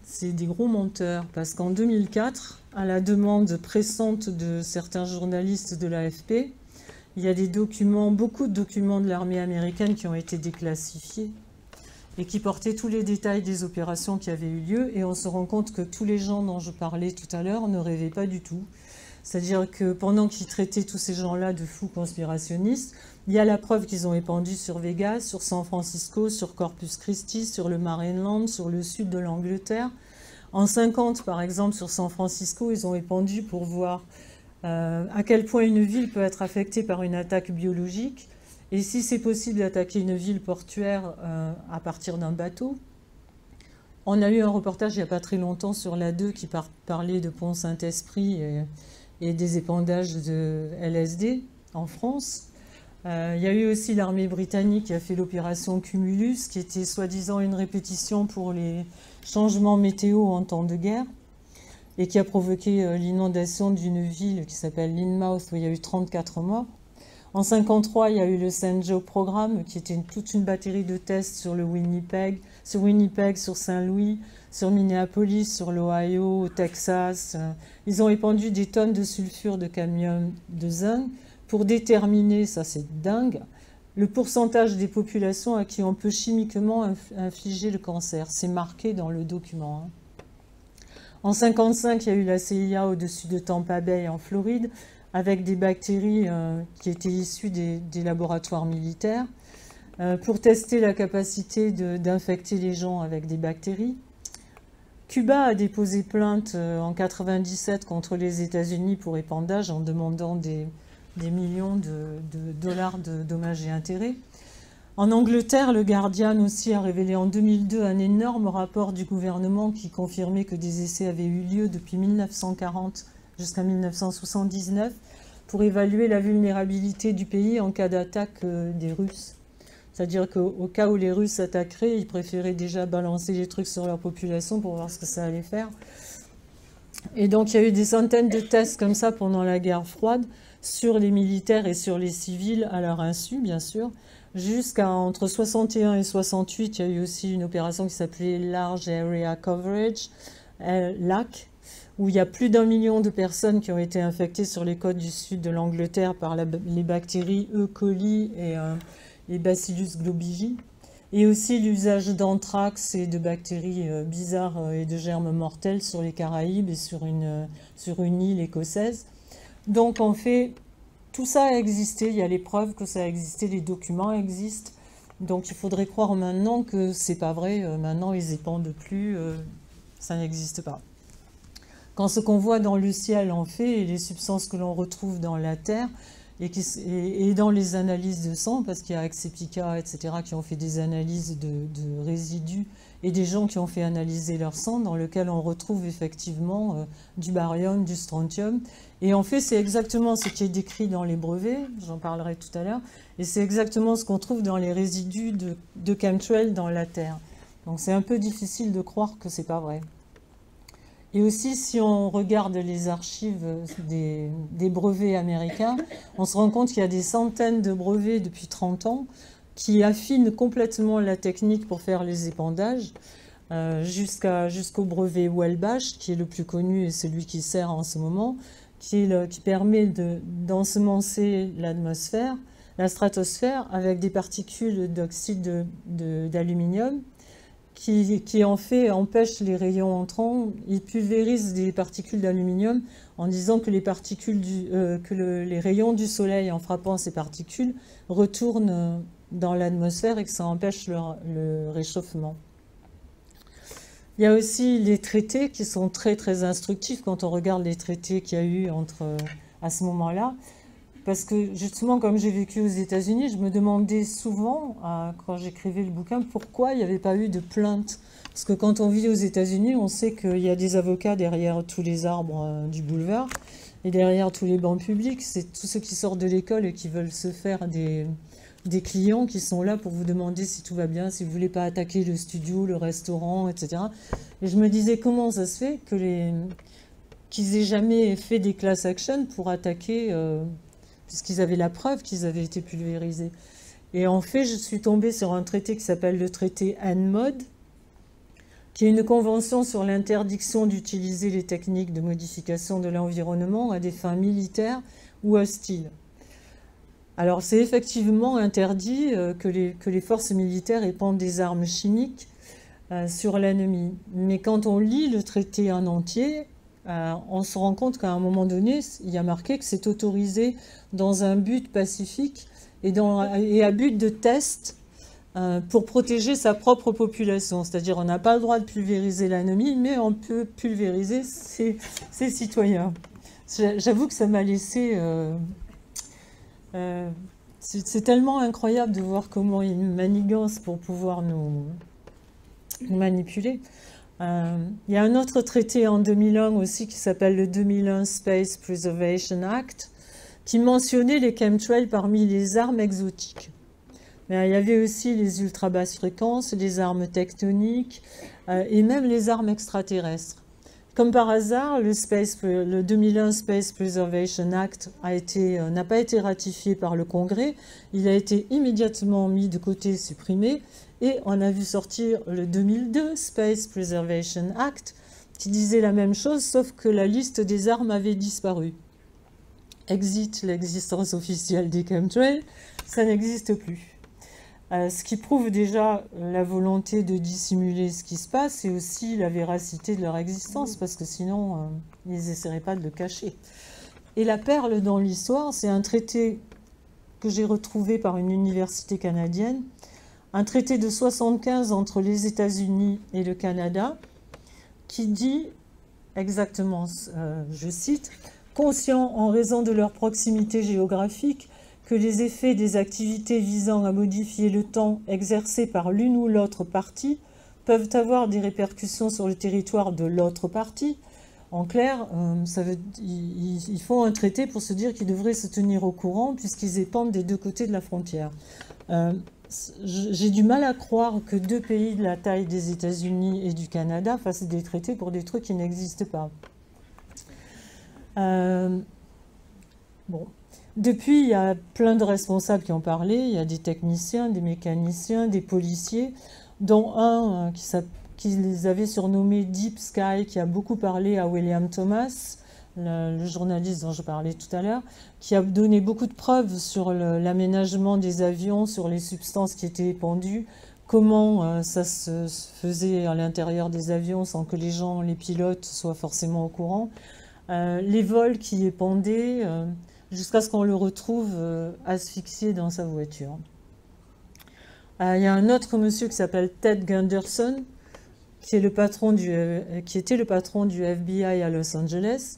c'est des gros menteurs, parce qu'en 2004, à la demande pressante de certains journalistes de l'AFP, il y a des documents, beaucoup de documents de l'armée américaine qui ont été déclassifiés et qui portaient tous les détails des opérations qui avaient eu lieu. Et on se rend compte que tous les gens dont je parlais tout à l'heure ne rêvaient pas du tout. C'est-à-dire que pendant qu'ils traitaient tous ces gens-là de fous conspirationnistes, il y a la preuve qu'ils ont épandu sur Vegas, sur San Francisco, sur Corpus Christi, sur le Maryland, sur le sud de l'Angleterre. En 50, par exemple, sur San Francisco, ils ont épandu pour voir à quel point une ville peut être affectée par une attaque biologique et si c'est possible d'attaquer une ville portuaire à partir d'un bateau. On a eu un reportage il n'y a pas très longtemps sur l'A2 qui parlait de Pont Saint-Esprit et des épandages de LSD en France. Il y a eu aussi l'armée britannique qui a fait l'opération Cumulus, qui était soi-disant une répétition pour les changements météo en temps de guerre, et qui a provoqué l'inondation d'une ville qui s'appelle Lynmouth, où il y a eu 34 morts. En 1953, il y a eu le St. Joe Programme, qui était toute une batterie de tests sur Winnipeg, sur Saint-Louis, sur Minneapolis, sur l'Ohio, au Texas. Ils ont épandu des tonnes de sulfure de cadmium de zinc pour déterminer, ça c'est dingue, le pourcentage des populations à qui on peut chimiquement infliger le cancer. C'est marqué dans le document. En 1955, il y a eu la CIA au-dessus de Tampa Bay en Floride, avec des bactéries qui étaient issues des laboratoires militaires, pour tester la capacité d'infecter les gens avec des bactéries. Cuba a déposé plainte en 1997 contre les États-Unis pour épandage en demandant des millions de dollars de dommages et intérêts. En Angleterre, le Guardian aussi a révélé en 2002 un énorme rapport du gouvernement qui confirmait que des essais avaient eu lieu depuis 1940 jusqu'à 1979 pour évaluer la vulnérabilité du pays en cas d'attaque des Russes. C'est-à-dire qu'au cas où les Russes attaqueraient, ils préféraient déjà balancer des trucs sur leur population pour voir ce que ça allait faire. Et donc il y a eu des centaines de tests comme ça pendant la guerre froide sur les militaires et sur les civils à leur insu, bien sûr. Jusqu'à entre 61 et 68, il y a eu aussi une opération qui s'appelait Large Area Coverage, LAC, où il y a plus d'1 million de personnes qui ont été infectées sur les côtes du sud de l'Angleterre par les bactéries E. coli et Bacillus globigi. Et aussi l'usage d'anthrax et de bactéries bizarres et de germes mortels sur les Caraïbes et sur une île écossaise. Donc en fait, tout ça a existé, il y a les preuves que ça a existé, les documents existent. Donc il faudrait croire maintenant que c'est pas vrai, maintenant ils épandent plus, ça n'existe pas. Quand ce qu'on voit dans le ciel en fait, et les substances que l'on retrouve dans la terre, et dans les analyses de sang, parce qu'il y a Axepica, etc., qui ont fait des analyses de résidus, et des gens qui ont fait analyser leur sang, dans lequel on retrouve effectivement du baryum, du strontium. Et en fait, c'est exactement ce qui est décrit dans les brevets, j'en parlerai tout à l'heure, et c'est exactement ce qu'on trouve dans les résidus de chemtrails dans la Terre. Donc c'est un peu difficile de croire que c'est pas vrai. Et aussi, si on regarde les archives des brevets américains, on se rend compte qu'il y a des centaines de brevets depuis 30 ans qui affinent complètement la technique pour faire les épandages, jusqu'au brevet Welbach, qui est le plus connu et celui qui sert en ce moment, qui permet d'ensemencer l'atmosphère, la stratosphère, avec des particules d'oxyde d'aluminium, qui en fait empêche les rayons entrants. Il pulvérise des particules d'aluminium en disant que les rayons du soleil, en frappant ces particules, retournent dans l'atmosphère et que ça empêche le réchauffement. Il y a aussi les traités qui sont très très instructifs quand on regarde les traités qu'il y a eu à ce moment-là. Parce que justement, comme j'ai vécu aux États-Unis, je me demandais souvent, quand j'écrivais le bouquin, pourquoi il n'y avait pas eu de plainte. Parce que quand on vit aux États-Unis, on sait qu'il y a des avocats derrière tous les arbres du boulevard et derrière tous les bancs publics. C'est tous ceux qui sortent de l'école et qui veulent se faire des clients qui sont là pour vous demander si tout va bien, si vous ne voulez pas attaquer le studio, le restaurant, etc. Et je me disais, comment ça se fait qu'ils aient jamais fait des class action pour attaquer... puisqu'ils avaient la preuve qu'ils avaient été pulvérisés. Et en fait, je suis tombée sur un traité qui s'appelle le traité ANMOD, qui est une convention sur l'interdiction d'utiliser les techniques de modification de l'environnement à des fins militaires ou hostiles. Alors c'est effectivement interdit que les forces militaires épandent des armes chimiques sur l'ennemi. Mais quand on lit le traité en entier, on se rend compte qu'à un moment donné, il y a marqué que c'est autorisé dans un but pacifique et à but de test pour protéger sa propre population. C'est-à-dire on n'a pas le droit de pulvériser l'ennemi, mais on peut pulvériser ses citoyens. J'avoue que ça m'a laissé... c'est tellement incroyable de voir comment ils manigancent pour pouvoir nous manipuler. Il y a un autre traité en 2001 aussi qui s'appelle le 2001 Space Preservation Act, qui mentionnait les chemtrails parmi les armes exotiques. Mais il y avait aussi les ultra basses fréquences, les armes tectoniques et même les armes extraterrestres. Comme par hasard, le 2001 Space Preservation Act n'a pas été ratifié par le Congrès. Il a été immédiatement mis de côté, supprimé. Et on a vu sortir le 2002 Space Preservation Act qui disait la même chose, sauf que la liste des armes avait disparu. Exit l'existence officielle des chemtrails, ça n'existe plus. Ce qui prouve déjà la volonté de dissimuler ce qui se passe et aussi la véracité de leur existence, parce que sinon, ils n'essaieraient pas de le cacher. Et la perle dans l'histoire, c'est un traité que j'ai retrouvé par une université canadienne, un traité de 1975 entre les États-Unis et le Canada, qui dit exactement, je cite, « Conscients en raison de leur proximité géographique, que les effets des activités visant à modifier le temps exercées par l'une ou l'autre partie peuvent avoir des répercussions sur le territoire de l'autre partie. » En clair, ils font un traité pour se dire qu'ils devraient se tenir au courant puisqu'ils épandent des deux côtés de la frontière. J'ai du mal à croire que deux pays de la taille des États-Unis et du Canada fassent des traités pour des trucs qui n'existent pas. Bon. Depuis, il y a plein de responsables qui ont parlé. Il y a des techniciens, des mécaniciens, des policiers, dont un qu'ils avaient surnommé Deep Sky, qui a beaucoup parlé à William Thomas, le journaliste dont je parlais tout à l'heure, qui a donné beaucoup de preuves sur l'aménagement des avions, sur les substances qui étaient épandues, comment ça se faisait à l'intérieur des avions sans que les pilotes soient forcément au courant, les vols qui épandaient, jusqu'à ce qu'on le retrouve asphyxié dans sa voiture. Il y a un autre monsieur qui s'appelle Ted Gunderson, qui était le patron du FBI à Los Angeles.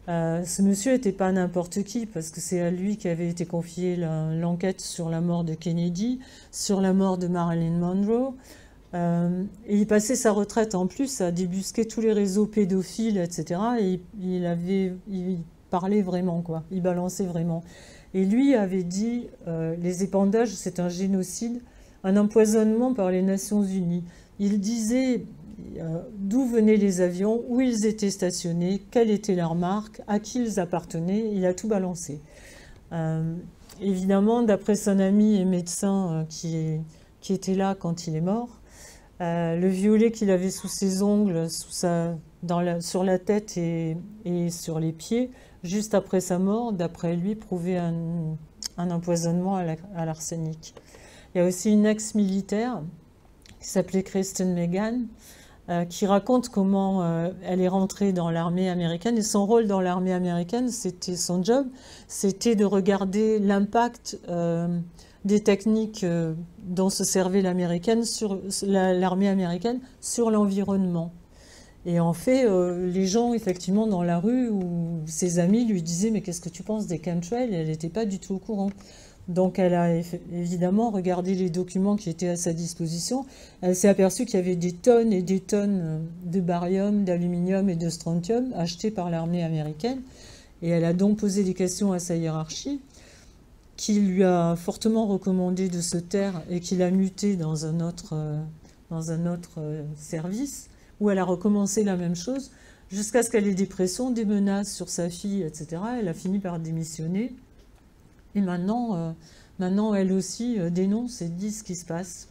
Ce monsieur n'était pas n'importe qui, parce que c'est à lui qu'avait été confiée l'enquête sur la mort de Kennedy, sur la mort de Marilyn Monroe. Et il passait sa retraite en plus à débusquer tous les réseaux pédophiles, etc. Et il parlait vraiment, quoi. Il balançait vraiment. Et lui avait dit les épandages, c'est un génocide, un empoisonnement par les Nations Unies. Il disait d'où venaient les avions, où ils étaient stationnés, quelle était leur marque, à qui ils appartenaient. Il a tout balancé. Évidemment, d'après son ami et médecin qui était là quand il est mort, le violet qu'il avait sous ses ongles, sur la tête et sur les pieds, juste après sa mort, d'après lui, prouvait un empoisonnement à l'arsenic. Il y a aussi une ex-militaire qui s'appelait Kristen Megan, qui raconte comment elle est rentrée dans l'armée américaine. Et son rôle dans l'armée américaine, son job, c'était de regarder l'impact des techniques dont se servait l'armée américaine sur l'environnement. Et en fait, les gens, effectivement, dans la rue, ou ses amis lui disaient « Mais qu'est-ce que tu penses des chemtrails ?» Elle n'était pas du tout au courant. Donc elle a évidemment regardé les documents qui étaient à sa disposition. Elle s'est aperçue qu'il y avait des tonnes et des tonnes de barium, d'aluminium et de strontium achetés par l'armée américaine. Et elle a donc posé des questions à sa hiérarchie, qui lui a fortement recommandé de se taire et qui l'a muté dans un autre service, où elle a recommencé la même chose, jusqu'à ce qu'elle ait des pressions, des menaces sur sa fille, etc. Elle a fini par démissionner. Et maintenant elle aussi dénonce et dit ce qui se passe.